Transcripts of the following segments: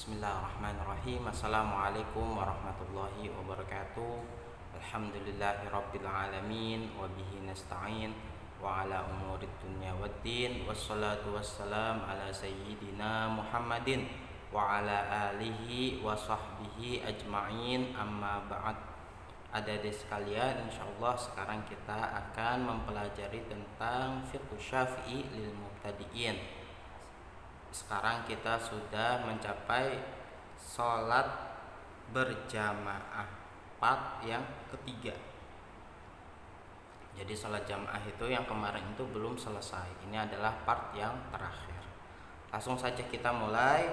Bismillahirrahmanirrahim. Assalamualaikum warahmatullahi wabarakatuh. Alhamdulillahirabbil alamin wa bihi nasta'in wa ala umurid dunya waddin. Wassalatu wassalam ala sayyidina Muhammadin wa ala alihi wa sahbihi ajma'in. Amma ba'd. Adik-adik sekalian, insyaallah sekarang kita akan mempelajari tentang fiqh Syafi'i lil mubtadi'in. Sekarang kita sudah mencapai sholat berjamaah part yang ketiga. Jadi sholat jamaah itu yang kemarin itu belum selesai. Ini adalah part yang terakhir. Langsung saja kita mulai.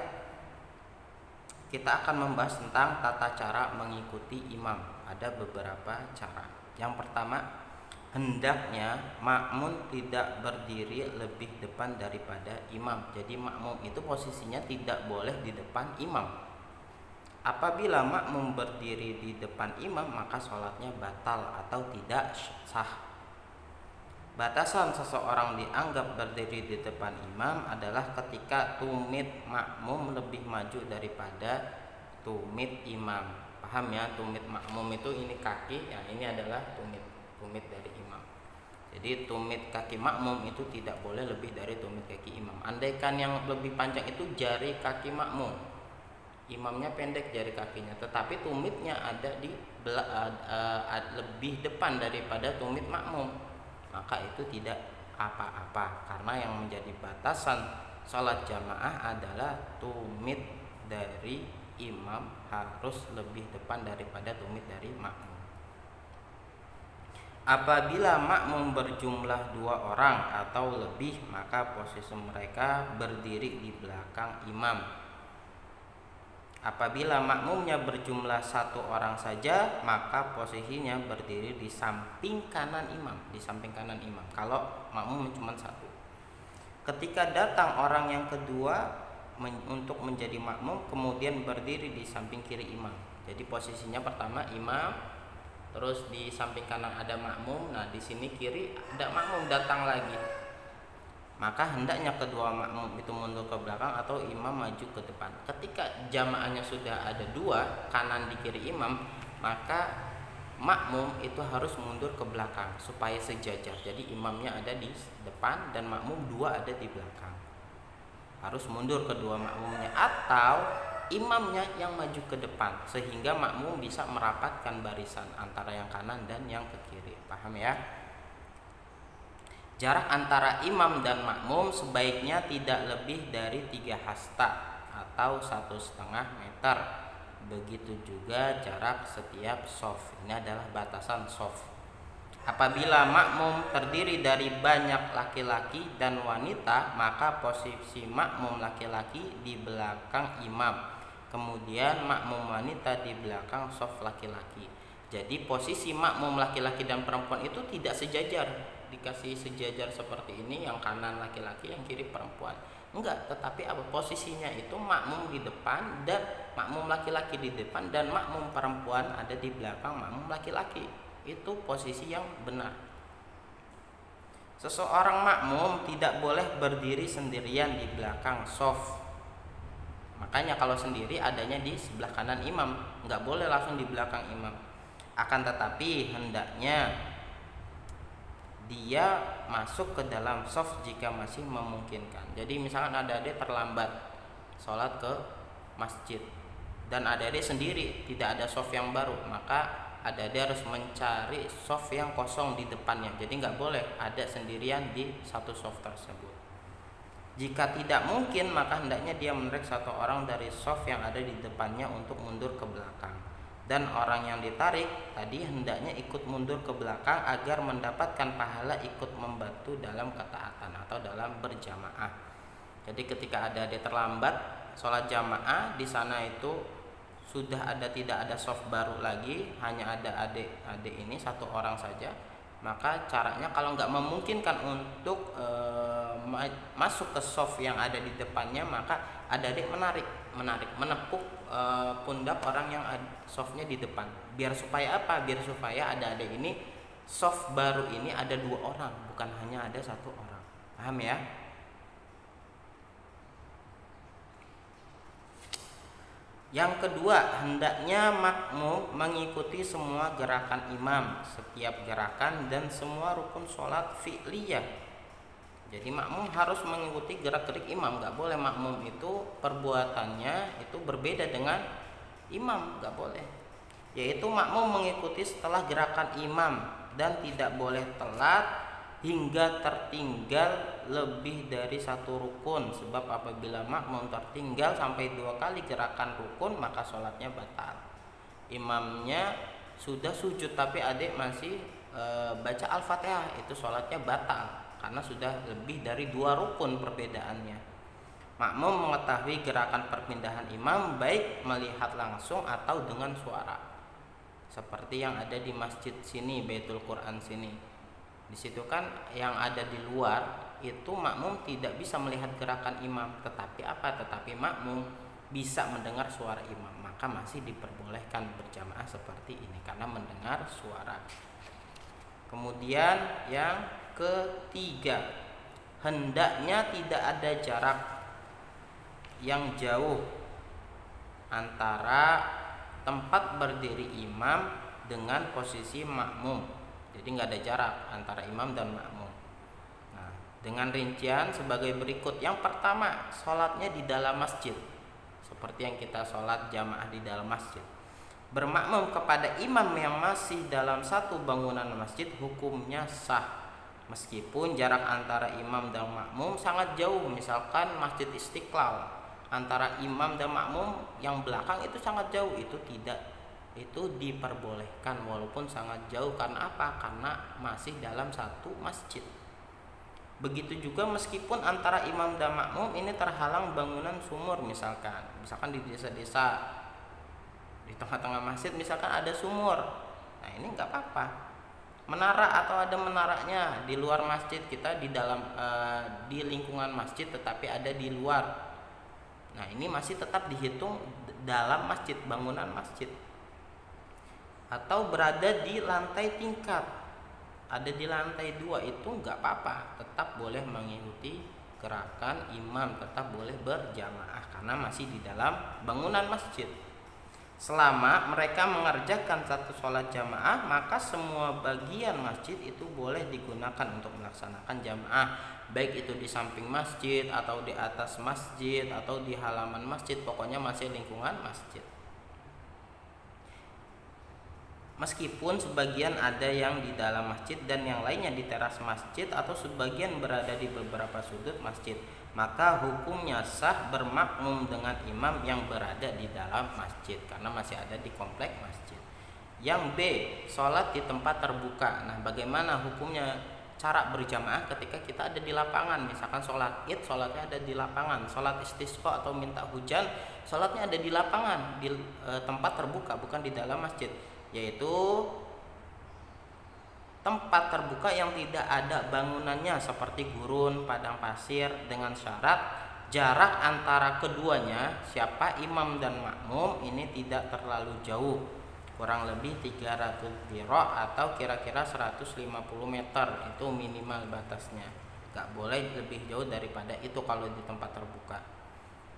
Kita akan membahas tentang tata cara mengikuti imam. Ada beberapa cara. Yang pertama, hendaknya makmum tidak berdiri lebih depan daripada imam. Jadi makmum itu posisinya tidak boleh di depan imam. Apabila makmum berdiri di depan imam, maka sholatnya batal atau tidak sah. Batasan seseorang dianggap berdiri di depan imam adalah ketika tumit makmum lebih maju daripada tumit imam. Paham ya? Tumit makmum itu ini kaki, ya ini adalah tumit dari imam. Jadi tumit kaki makmum itu tidak boleh lebih dari tumit kaki imam. Andaikan yang lebih panjang itu jari kaki makmum, imamnya pendek jari kakinya, tetapi tumitnya ada di lebih depan daripada tumit makmum, maka itu tidak apa-apa, karena yang menjadi batasan salat jamaah adalah tumit dari imam harus lebih depan daripada tumit dari makmum. Apabila makmum berjumlah 2 orang atau lebih, maka posisi mereka berdiri di belakang imam. Apabila makmumnya berjumlah 1 orang saja, maka posisinya berdiri di samping kanan imam, kalau makmum cuma 1. Ketika datang orang yang kedua untuk menjadi makmum, kemudian berdiri di samping kiri imam. Jadi posisinya pertama imam, terus di samping kanan ada makmum. Nah, di sini kiri ada makmum datang lagi. Maka hendaknya kedua makmum itu mundur ke belakang atau imam maju ke depan. Ketika jamaahnya sudah ada 2, kanan di kiri imam, maka makmum itu harus mundur ke belakang supaya sejajar. Jadi imamnya ada di depan dan makmum 2 ada di belakang. Harus mundur kedua makmumnya atau imamnya yang maju ke depan sehingga makmum bisa merapatkan barisan antara yang kanan dan yang ke kiri. Paham ya? Jarak antara imam dan makmum sebaiknya tidak lebih dari 3 hasta atau 1,5 meter. Begitu juga jarak setiap shaf. Ini adalah batasan shaf. Apabila makmum terdiri dari banyak laki-laki dan wanita, maka posisi makmum laki-laki di belakang imam, kemudian makmum wanita di belakang shaf laki-laki. Jadi posisi makmum laki-laki dan perempuan itu tidak sejajar, dikasih sejajar seperti ini, yang kanan laki-laki, yang kiri perempuan. Enggak, tetapi apa posisinya itu makmum di depan dan makmum laki-laki di depan dan makmum perempuan ada di belakang makmum laki-laki. Itu posisi yang benar. Seseorang makmum tidak boleh berdiri sendirian di belakang shaf. Makanya kalau sendiri adanya di sebelah kanan imam, nggak boleh langsung di belakang imam. Akan tetapi hendaknya dia masuk ke dalam shaf jika masih memungkinkan. Jadi misalkan adik-adik terlambat sholat ke masjid dan adik-adik sendiri, tidak ada shaf yang baru, maka adik-adik harus mencari shaf yang kosong di depannya. Jadi nggak boleh ada sendirian di satu shaf tersebut. Jika tidak mungkin, maka hendaknya dia menarik 1 orang dari shaf yang ada di depannya untuk mundur ke belakang. Dan orang yang ditarik tadi hendaknya ikut mundur ke belakang agar mendapatkan pahala ikut membantu dalam ketaatan atau dalam berjamaah. Jadi ketika adik-adik terlambat sholat jamaah, di sana itu sudah tidak ada shaf baru lagi, hanya ada adik-adik ini 1 orang saja, maka caranya kalau nggak memungkinkan untuk masuk ke shaf yang ada di depannya, maka adik-adik menepuk pundak orang yang shafnya di depan. Biar supaya apa? Biar supaya adik-adik ini shaf baru ini ada 2 orang, bukan hanya ada 1 orang. Paham ya? Yang kedua, hendaknya makmum mengikuti semua gerakan imam, setiap gerakan dan semua rukun sholat fi'liyah. Jadi makmum harus mengikuti gerak-gerik imam, nggak boleh makmum itu perbuatannya itu berbeda dengan imam, nggak boleh. Yaitu makmum mengikuti setelah gerakan imam dan tidak boleh telat hingga tertinggal lebih dari satu rukun, sebab apabila makmum tertinggal sampai 2 kali gerakan rukun maka sholatnya batal. Imamnya sudah sujud tapi adik masih baca Al-Fatihah, itu sholatnya batal karena sudah lebih dari 2 rukun perbedaannya. Makmum mengetahui gerakan perpindahan imam baik melihat langsung atau dengan suara, seperti yang ada di masjid sini, Baitul Quran sini. Di situ kan yang ada di luar itu makmum tidak bisa melihat gerakan imam, tetapi makmum bisa mendengar suara imam, maka masih diperbolehkan berjamaah seperti ini karena mendengar suara. Kemudian yang ketiga, hendaknya tidak ada jarak yang jauh antara tempat berdiri imam dengan posisi makmum. Jadi nggak ada jarak antara imam dan makmum. Nah, dengan rincian sebagai berikut. Yang pertama, sholatnya di dalam masjid, seperti yang kita sholat jamaah di dalam masjid. Bermakmum kepada imam yang masih dalam satu bangunan masjid hukumnya sah, meskipun jarak antara imam dan makmum sangat jauh. Misalkan Masjid Istiqlal, antara imam dan makmum yang belakang itu sangat jauh, itu diperbolehkan walaupun sangat jauh. Karena apa? Karena masih dalam satu masjid. Begitu juga meskipun antara imam dan makmum ini terhalang bangunan sumur, misalkan di desa-desa, di tengah-tengah masjid misalkan ada sumur. Nah, ini nggak apa-apa. Menara atau ada menaranya di luar masjid, kita di dalam di lingkungan masjid tetapi ada di luar. Nah, ini masih tetap dihitung dalam masjid, bangunan masjid. Atau berada di lantai tingkat, ada di lantai 2, itu nggak apa-apa, tetap boleh mengikuti gerakan imam, tetap boleh berjamaah karena masih di dalam bangunan masjid. Selama mereka mengerjakan satu sholat jamaah, maka semua bagian masjid itu boleh digunakan untuk melaksanakan jamaah, baik itu di samping masjid atau di atas masjid atau di halaman masjid, pokoknya masih lingkungan masjid. Meskipun sebagian ada yang di dalam masjid dan yang lainnya di teras masjid atau sebagian berada di beberapa sudut masjid, maka hukumnya sah bermakmum dengan imam yang berada di dalam masjid karena masih ada di komplek masjid. Yang B, sholat di tempat terbuka. Nah, bagaimana hukumnya cara berjamaah ketika kita ada di lapangan? Misalkan sholat id, sholatnya ada di lapangan. Sholat istisqa atau minta hujan, sholatnya ada di lapangan, di tempat terbuka, bukan di dalam masjid, yaitu tempat terbuka yang tidak ada bangunannya seperti gurun, padang pasir, dengan syarat jarak antara keduanya, siapa imam dan makmum, ini tidak terlalu jauh, kurang lebih 300 dhira atau kira-kira 150 meter, itu minimal batasnya. Gak boleh lebih jauh daripada itu kalau di tempat terbuka.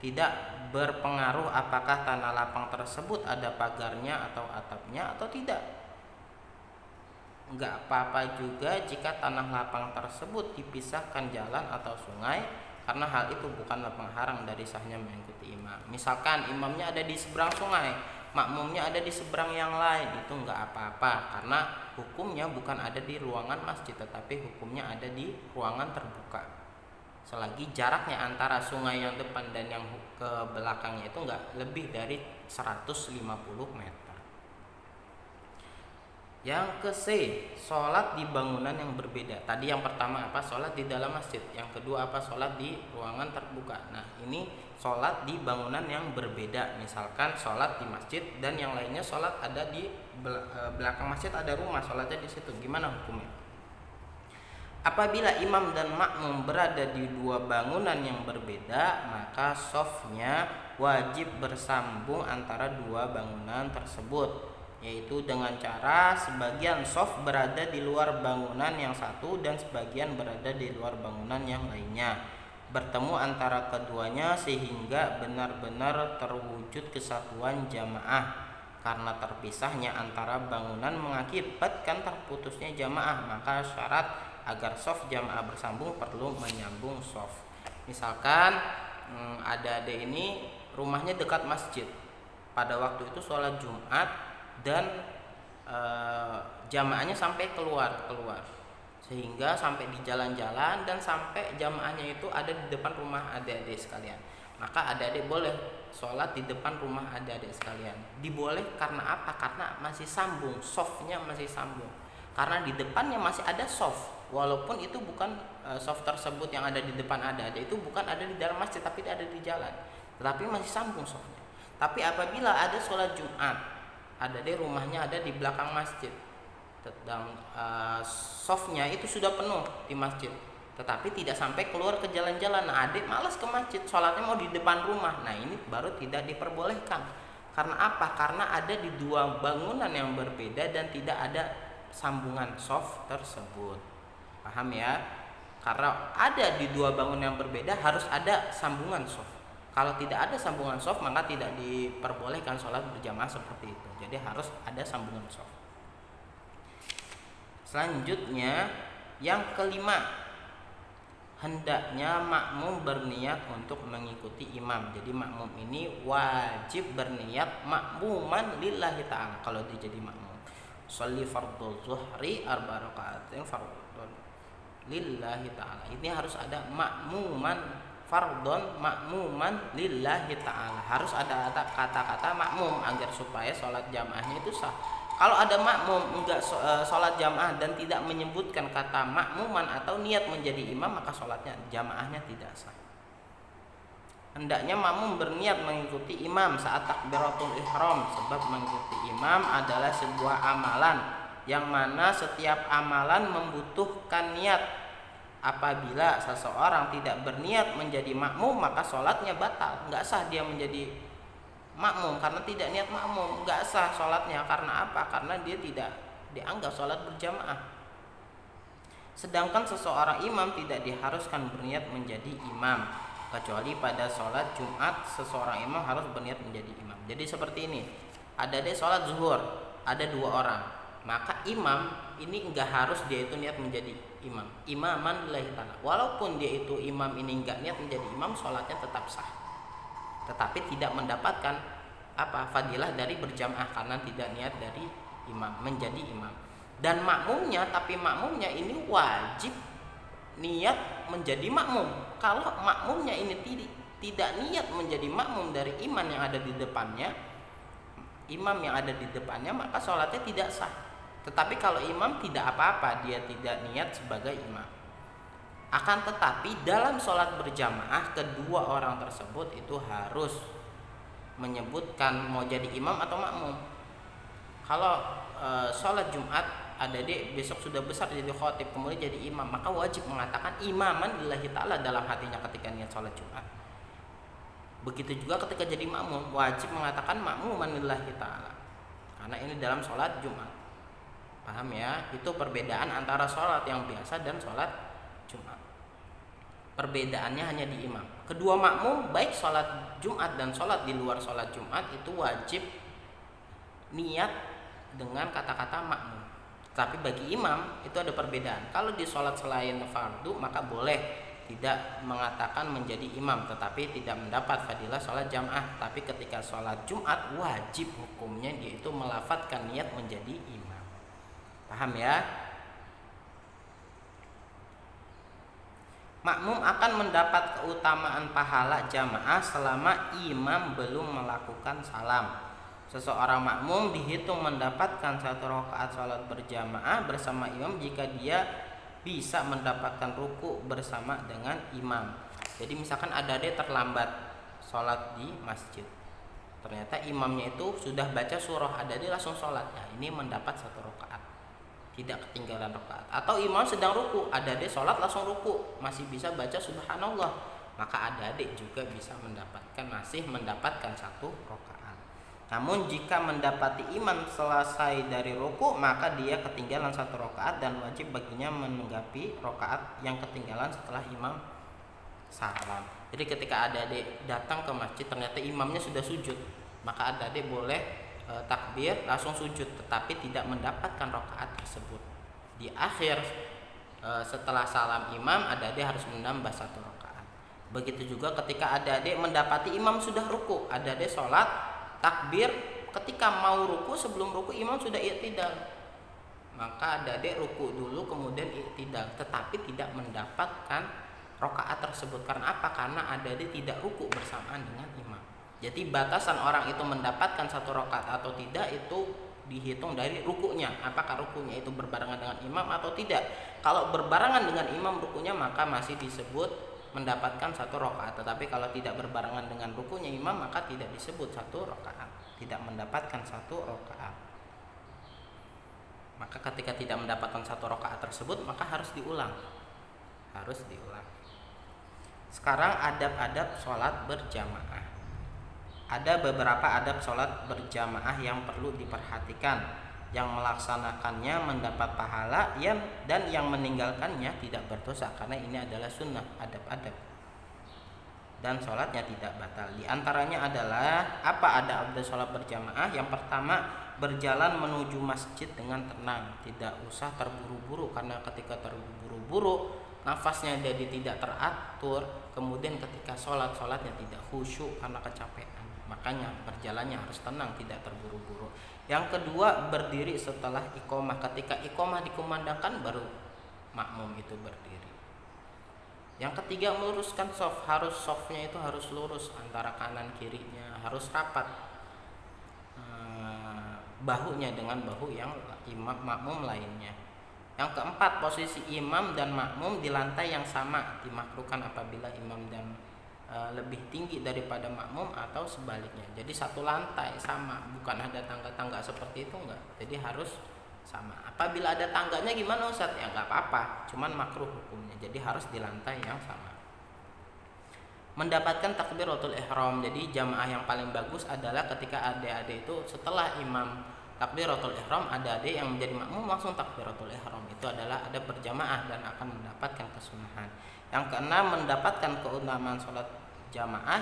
Tidak berpengaruh apakah tanah lapang tersebut ada pagarnya atau atapnya atau tidak. Enggak apa-apa juga jika tanah lapang tersebut dipisahkan jalan atau sungai, karena hal itu bukanlah penghalang dari sahnya mengikuti imam. Misalkan imamnya ada di seberang sungai, makmumnya ada di seberang yang lain, itu enggak apa-apa karena hukumnya bukan ada di ruangan masjid tetapi hukumnya ada di ruangan terbuka. Selagi jaraknya antara sungai yang depan dan yang ke belakangnya itu enggak lebih dari 150 meter. Yang ke C, sholat di bangunan yang berbeda. Tadi yang pertama apa? Sholat di dalam masjid. Yang kedua apa? Sholat di ruangan terbuka. Nah, ini sholat di bangunan yang berbeda. Misalkan sholat di masjid dan yang lainnya sholat ada di belakang masjid, ada rumah, sholatnya di situ. Gimana hukumnya? Apabila imam dan makmum berada di 2 bangunan yang berbeda, maka shofnya wajib bersambung antara 2 bangunan tersebut, yaitu dengan cara sebagian shof berada di luar bangunan yang satu dan sebagian berada di luar bangunan yang lainnya. bertemu antara keduanya sehingga benar-benar terwujud kesatuan jamaah. Karena terpisahnya antara bangunan mengakibatkan terputusnya jamaah, maka syarat agar shaf jamaah bersambung perlu menyambung shaf. Misalkan adik-adik ini rumahnya dekat masjid, pada waktu itu sholat Jumat dan jamaahnya sampai keluar, sehingga sampai di jalan-jalan dan sampai jamaahnya itu ada di depan rumah adik-adik sekalian. Maka adik-adik boleh sholat di depan rumah adik-adik sekalian. Diboleh karena apa? Karena masih sambung, softnya masih sambung. Karena di depannya masih ada soft, walaupun itu bukan soft tersebut yang ada di depan adik-adik itu bukan ada di dalam masjid, tapi ada di jalan, tetapi masih sambung softnya. Tapi apabila ada sholat Jumat, adik-adik rumahnya ada di belakang masjid, dan softnya itu sudah penuh di masjid, tetapi tidak sampai keluar ke jalan-jalan. Nah, adik malas ke masjid, sholatnya mau di depan rumah. Nah, ini baru tidak diperbolehkan. Karena apa? Karena ada di dua bangunan yang berbeda dan tidak ada sambungan soft tersebut. Paham ya? Karena ada di dua bangunan yang berbeda harus ada sambungan soft. Kalau tidak ada sambungan soft maka tidak diperbolehkan sholat berjamaah seperti itu. Jadi harus ada sambungan soft. Selanjutnya yang kelima, hendaknya makmum berniat untuk mengikuti imam. Jadi makmum ini wajib berniat makmuman lillahi ta'ala kalau dia jadi makmum. Sholli fardhu zuhri arba rakaatin fardhon lillahi ta'ala. Ini harus ada makmuman fardhon, makmuman lillahi ta'ala. Harus ada kata-kata makmum agar supaya sholat jamaahnya itu sah. Kalau ada makmum enggak sholat jamaah dan tidak menyebutkan kata makmuman atau niat menjadi imam, maka sholatnya jamaahnya tidak sah. Hendaknya makmum berniat mengikuti imam saat takbiratul ihram, sebab mengikuti imam adalah sebuah amalan yang mana setiap amalan membutuhkan niat. Apabila seseorang tidak berniat menjadi makmum, maka sholatnya batal, enggak sah dia menjadi makmum karena tidak niat makmum, enggak sah sholatnya. Karena apa? Karena dia tidak dianggap sholat berjamaah. Sedangkan seseorang imam tidak diharuskan berniat menjadi imam, kecuali pada sholat Jumat seseorang imam harus berniat menjadi imam. Jadi seperti ini, ada deh sholat zuhur, ada dua orang, maka imam ini enggak harus dia itu niat menjadi imam, imaman lillahi ta'ala. Walaupun dia itu imam ini enggak niat menjadi imam, sholatnya tetap sah, tetapi tidak mendapatkan fadilah dari berjamaah karena tidak niat dari imam menjadi imam. Dan makmumnya, tapi makmumnya ini wajib niat menjadi makmum. Kalau makmumnya ini tidak niat menjadi makmum dari imam yang ada di depannya, maka sholatnya tidak sah. Tetapi kalau imam tidak apa-apa, dia tidak niat sebagai imam. Akan tetapi dalam sholat berjamaah, kedua orang tersebut itu harus menyebutkan mau jadi imam atau makmum. Kalau sholat Jumat ada besok sudah besar jadi khotib kemudian jadi imam, maka wajib mengatakan imaman lillahi ta'ala dalam hatinya ketika niat sholat Jumat. Begitu juga ketika jadi makmum, wajib mengatakan makmuman lillahi ta'ala, karena ini dalam sholat Jumat. Paham ya? Itu perbedaan antara sholat yang biasa dan sholat Jumat. Perbedaannya hanya di imam. Kedua makmum baik sholat Jumat dan sholat di luar sholat Jumat itu wajib niat dengan kata-kata makmum. Tapi bagi imam itu ada perbedaan. Kalau di sholat selain fardu maka boleh tidak mengatakan menjadi imam, tetapi tidak mendapat fadilah sholat jamaah. Tapi ketika sholat Jumat wajib hukumnya yaitu melafadzkan niat menjadi imam. Paham ya? Makmum akan mendapat keutamaan pahala jamaah selama imam belum melakukan salam. Seseorang makmum dihitung mendapatkan 1 rakaat sholat berjamaah bersama imam jika dia bisa mendapatkan ruku bersama dengan imam. Jadi misalkan ada terlambat sholat di masjid, ternyata imamnya itu sudah baca surah, ada langsung sholat, nah ini mendapat 1 rakaat, tidak ketinggalan rakaat. Atau imam sedang ruku, ada sholat langsung ruku, masih bisa baca subhanallah, maka adik juga bisa masih mendapatkan 1 rakaat. Namun jika mendapati imam selesai dari ruku, maka dia ketinggalan 1 rakaat dan wajib baginya menanggapi rakaat yang ketinggalan setelah imam salam. Jadi ketika adik-adik datang ke masjid ternyata imamnya sudah sujud, maka adik-adik boleh takbir langsung sujud, tetapi tidak mendapatkan rakaat tersebut. Di akhir setelah salam imam, adik-adik harus menambah 1 rakaat. Begitu juga ketika adik-adik mendapati imam sudah ruku, adik-adik sholat takbir, ketika mau ruku, sebelum ruku imam sudah i'tidal, maka adik-adik ruku dulu kemudian i'tidal, tetapi tidak mendapatkan rakaat tersebut. Karena apa? Karena adik-adik tidak ruku bersamaan dengan imam. Jadi batasan orang itu mendapatkan 1 rakaat atau tidak itu dihitung dari rukunya. Apakah rukunya itu berbarengan dengan imam atau tidak? Kalau berbarengan dengan imam rukunya, maka masih disebut mendapatkan 1 rakaat. Tetapi kalau tidak berbarengan dengan rukunya imam, maka tidak disebut 1 rakaat, tidak mendapatkan 1 rakaat. Maka ketika tidak mendapatkan 1 rakaat tersebut, maka harus diulang. Sekarang adab-adab sholat berjamaah. Ada beberapa adab sholat berjamaah yang perlu diperhatikan. Yang melaksanakannya mendapat pahala, dan yang meninggalkannya tidak berdosa, karena ini adalah sunnah, adab-adab, dan sholatnya tidak batal. Di antaranya adalah apa adab sholat berjamaah? Yang pertama, berjalan menuju masjid dengan tenang, tidak usah terburu-buru, karena ketika terburu-buru nafasnya jadi tidak teratur, kemudian ketika sholatnya tidak khusyuk karena kecapean. Makanya berjalannya harus tenang, tidak terburu-buru. Yang kedua, berdiri setelah iqomah. Ketika iqomah dikumandangkan, baru makmum itu berdiri. Yang ketiga, meluruskan shaf. Shafnya itu harus lurus, antara kanan kirinya harus rapat, bahunya dengan bahu yang imam makmum lainnya. Yang keempat, posisi imam dan makmum di lantai yang sama, dimakruhkan apabila imam dan lebih tinggi daripada makmum atau sebaliknya. Jadi satu lantai sama, bukan ada tangga-tangga seperti itu, enggak. Jadi harus sama. Apabila ada tangganya gimana Ustaz? Ya enggak apa-apa, cuman makruh hukumnya. Jadi harus di lantai yang sama. Mendapatkan takbiratul ihram. Jadi jamaah yang paling bagus adalah ketika adik-adik itu setelah imam takbiratul ihram, adik-adik yang menjadi makmum langsung takbiratul ihram. Itu adalah adab berjamaah dan akan mendapatkan kesunahan. Yang keenam, mendapatkan keutamaan sholat jamaah